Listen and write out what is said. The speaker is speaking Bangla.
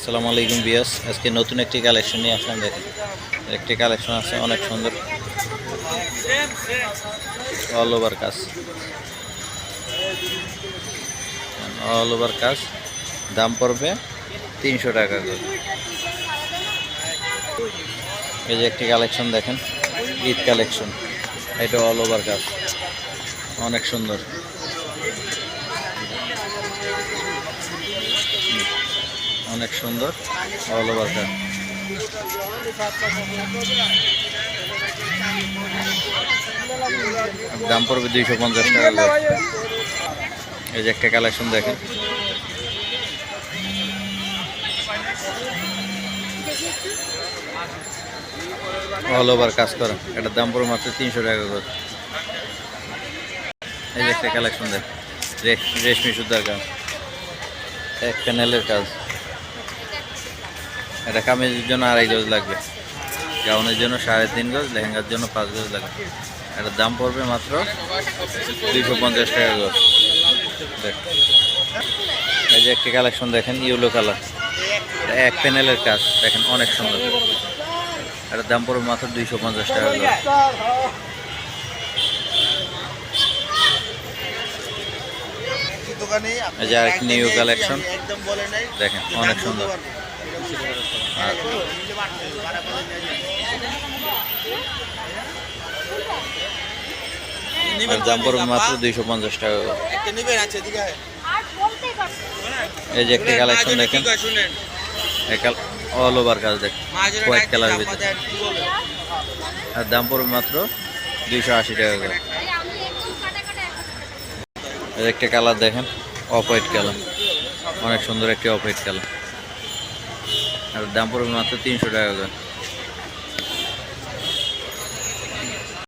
আসসালামু আলাইকুম বিয়াস, আজকে নতুন একটি কালেকশন নিয়ে আসলাম। দেখেন একটি কালেকশন আছে অনেক সুন্দর, অল ওভার কাজ, অল ওভার কাজ। দাম পড়বে 300 টাকা করে। এই যে একটি কালেকশন দেখেন, ঈদ কালেকশন, এটা অল ওভার কাজ, অনেক সুন্দর, অনেক সুন্দর অল ওভার কাজ। দাম পড়বে 250 টাকা করে। এই যে একটা কালেকশন দেখেন, অল ওভার কাজ করা, এটার দাম পড়বে মাত্র 300 টাকা করে। এই যে একটা কালেকশন দেখেন, রেশমি সুতার কাজ, এক প্যানেলের কাজ। এটা কামিজের জন্য 2.5 গজ লাগবে, গাউনের জন্য 3.5 গজ, লেহেঙ্গার জন্য 5 গজ লাগবে। এটার দাম পড়বে মাত্র 250 টাকা গজ। দেখ, এই যে একটি কালেকশন দেখেন, ইয়েলো কালার, এক প্যানেলের কাজ দেখেন, অনেক সুন্দর। এটার দাম পড়বে মাত্র 250 টাকা গজ। এই যে আরেকটি নিউ কালেকশন দেখেন, অনেক সুন্দর। দাম পড়বে মাত্র 250 টাকা। এই যে একটি কালেকশন দেখেন, অল ওভার কাজ দেখেন, হোয়াইট কালারের ভিতরে, আর দাম পড়বে মাত্র 280 টাকা করে। এই একটা কালার দেখেন, অফ হোয়াইট কালার, অনেক সুন্দর একটি অফ হোয়াইট কালার, আর দাম পড়বে মাত্র 300 টাকা করে।